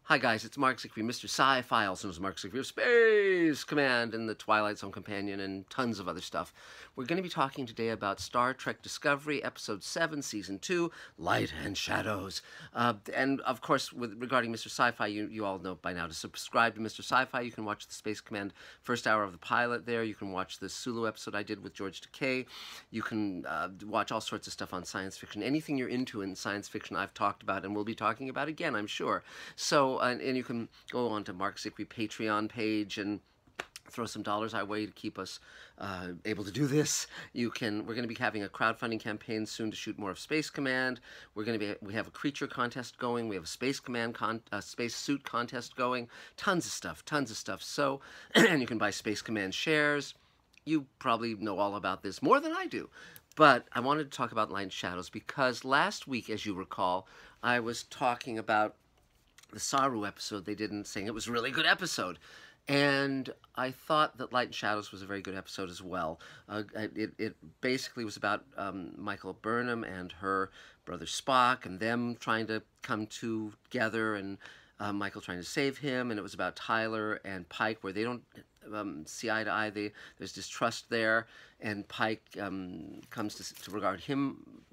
Hi guys, it's Mark Siegfried, Mr. Sci-Fi, also known as Mark Siegfried of Space Command and the Twilight Zone Companion and tons of other stuff. We're going to be talking today about Star Trek Discovery, Episode 7, Season 2, Light and Shadows. And of course, regarding Mr. Sci-Fi, you all know by now to subscribe to Mr. Sci-Fi. You can watch the Space Command first hour of the pilot there. You can watch the Sulu episode I did with George Takei. You can watch all sorts of stuff on science fiction. Anything you're into in science fiction I've talked about and will be talking about again, I'm sure. So, and you can go on to Mark Siegfried Patreon page and throw some dollars our way to keep us able to do this. We're going to be having a crowdfunding campaign soon to shoot more of Space Command. We have a creature contest going. We have a Space Command space suit contest going. Tons of stuff. So, and you can buy Space Command shares. You probably know all about this more than I do. But I wanted to talk about Light and Shadows because last week, as you recall, I was talking about the Saru episode they did and saying it was a really good episode. And I thought that Light and Shadows was a very good episode as well. It basically was about Michael Burnham and her brother Spock and them trying to come together and Michael trying to save him. And it was about Tyler and Pike where they don't see eye to eye. There's distrust there. And Pike comes to regard him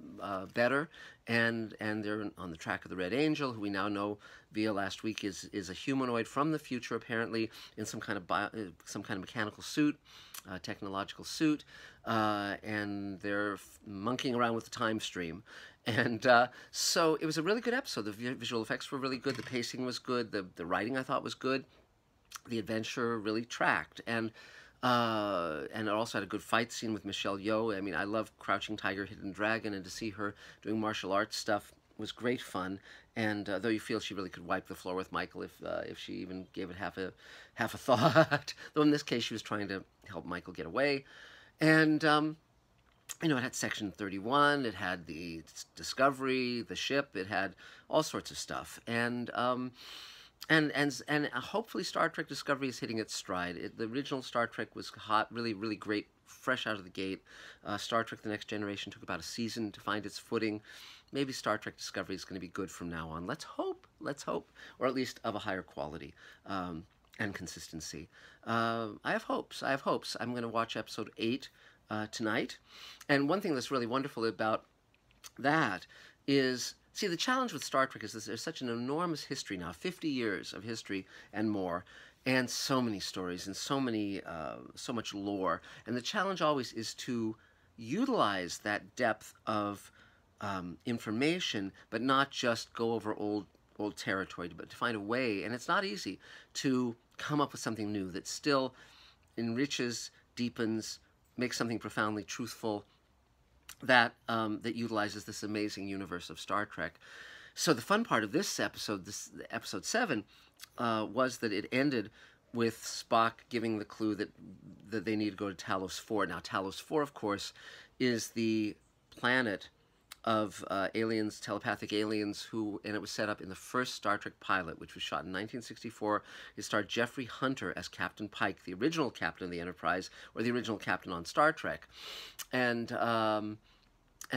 better. And they're on the track of the Red Angel, who we now know via last week is a humanoid from the future, apparently in some kind of mechanical suit, technological suit, and they're monkeying around with the time stream. And so it was a really good episode. The visual effects were really good. The pacing was good. The writing I thought was good. The adventure really tracked. And it also had a good fight scene with Michelle Yeoh. I mean, I love Crouching Tiger, Hidden Dragon, and to see her doing martial arts stuff was great fun. And though you feel she really could wipe the floor with Michael if she even gave it half a thought. Though in this case, she was trying to help Michael get away. And you know, it had Section 31. It had the Discovery, the ship. It had all sorts of stuff. And hopefully Star Trek Discovery is hitting its stride. The original Star Trek was hot, really, really great, fresh out of the gate. Star Trek The Next Generation took about a season to find its footing. Maybe Star Trek Discovery is going to be good from now on. Let's hope, or at least of a higher quality and consistency. I have hopes. I'm going to watch Episode 8 tonight. And one thing that's really wonderful about that is, see, the challenge with Star Trek is that there's such an enormous history now, 50 years of history and more, and so many stories and so much lore. And the challenge always is to utilize that depth of information, but not just go over old territory, but to find a way, and it's not easy, to come up with something new that still enriches, deepens, makes something profoundly truthful, that utilizes this amazing universe of Star Trek. So the fun part of this episode, episode 7, was that it ended with Spock giving the clue that they need to go to Talos 4. Now, Talos 4, of course, is the planet of aliens, telepathic aliens, and it was set up in the first Star Trek pilot, which was shot in 1964. It starred Jeffrey Hunter as Captain Pike, the original captain of the Enterprise, or the original captain on Star Trek. And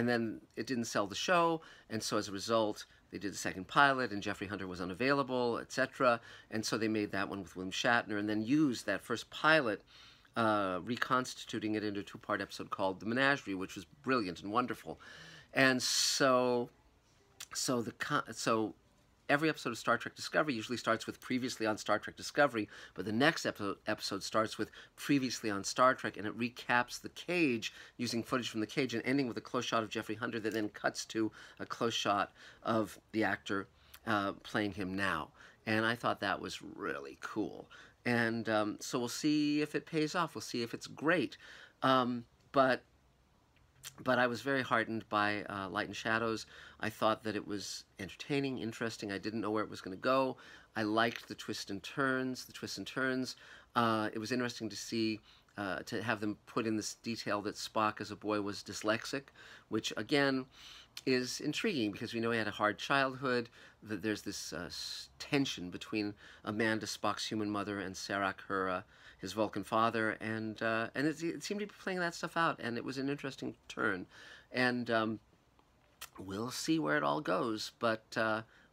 then it didn't sell the show, and so as a result, they did the second pilot, and Jeffrey Hunter was unavailable, etc. And so they made that one with William Shatner, and then used that first pilot, reconstituting it into a two-part episode called The Menagerie, which was brilliant and wonderful. And so every episode of Star Trek Discovery usually starts with previously on Star Trek Discovery, but the next episode starts with previously on Star Trek, and it recaps the cage using footage from the cage and ending with a close shot of Jeffrey Hunter that then cuts to a close shot of the actor playing him now. And I thought that was really cool. And so we'll see if it pays off. We'll see if it's great. But I was very heartened by Light and Shadows. I thought that it was entertaining, interesting. I didn't know where it was going to go. I liked the twists and turns. It was interesting to see, to have them put in this detail that Spock as a boy was dyslexic, which again is intriguing because we know he had a hard childhood, that there's this tension between Amanda, Spock's human mother, and Sarek, his Vulcan father, and it seemed to be playing that stuff out, and it was an interesting turn. And we'll see where it all goes, but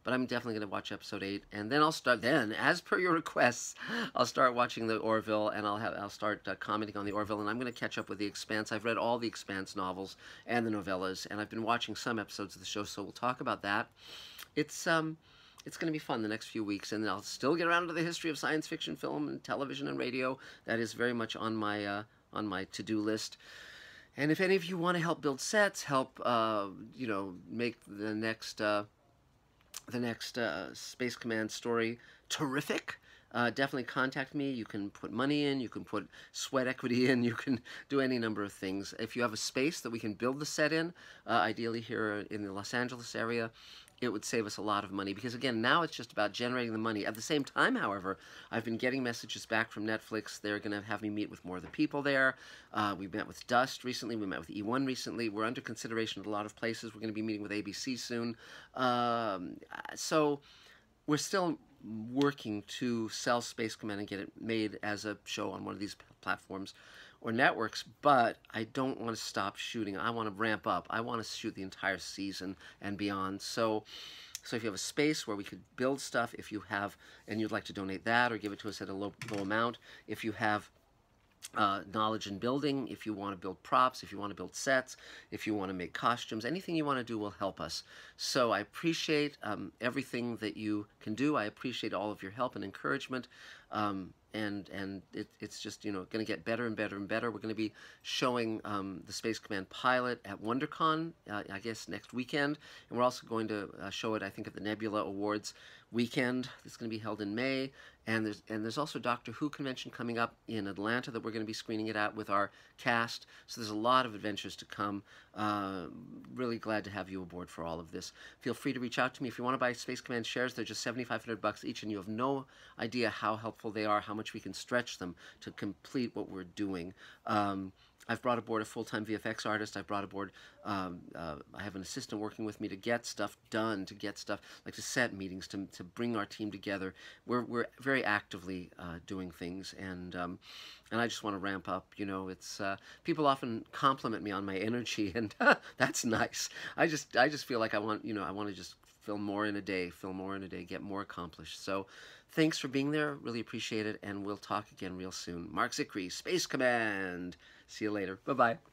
but I'm definitely going to watch episode 8, and then I'll start. Then, as per your requests, I'll start watching the Orville, and I'll start commenting on the Orville, and I'm going to catch up with the Expanse. I've read all the Expanse novels and the novellas, and I've been watching some episodes of the show, so we'll talk about that. It's going to be fun the next few weeks, and I'll still get around to the history of science fiction, film, and television and radio. That is very much on my to-do list. And if any of you want to help build sets, help make the next Space Command story terrific, definitely contact me. You can put money in, you can put sweat equity in, you can do any number of things. If you have a space that we can build the set in, ideally here in the Los Angeles area, it would save us a lot of money, because again, now it's just about generating the money. At the same time, however, I've been getting messages back from Netflix. They're going to have me meet with more of the people there. We met with Dust recently. We met with E1 recently. We're under consideration at a lot of places. We're going to be meeting with ABC soon. So we're still working to sell Space Command and get it made as a show on one of these platforms or networks, but I don't want to stop shooting. I want to ramp up. I want to shoot the entire season and beyond. So if you have a space where we could build stuff, if you have, and you'd like to donate that or give it to us at a low amount, if you have knowledge in building, if you want to build props, if you want to build sets, if you want to make costumes, anything you want to do will help us. So I appreciate everything that you can do. I appreciate all of your help and encouragement. It's just, going to get better and better and better. We're going to be showing the Space Command pilot at WonderCon, I guess, next weekend. And we're also going to show it, I think, at the Nebula Awards weekend. It's going to be held in May. And there's also a Doctor Who convention coming up in Atlanta that we're going to be screening it at with our cast. So there's a lot of adventures to come. Really glad to have you aboard for all of this. Feel free to reach out to me if you want to buy Space Command shares. They're just $7,500 each, and you have no idea how helpful they are, how much we can stretch them to complete what we're doing. I've brought aboard a full-time VFX artist. I've brought aboard, I have an assistant working with me to get stuff done, to get stuff, like to set meetings, to bring our team together. We're very actively doing things, and I just want to ramp up. It's people often compliment me on my energy, and that's nice. I just feel like I want to just film more in a day, get more accomplished. So thanks for being there. Really appreciate it, and we'll talk again real soon. Mark Zickrey, Space Command. See you later. Bye-bye.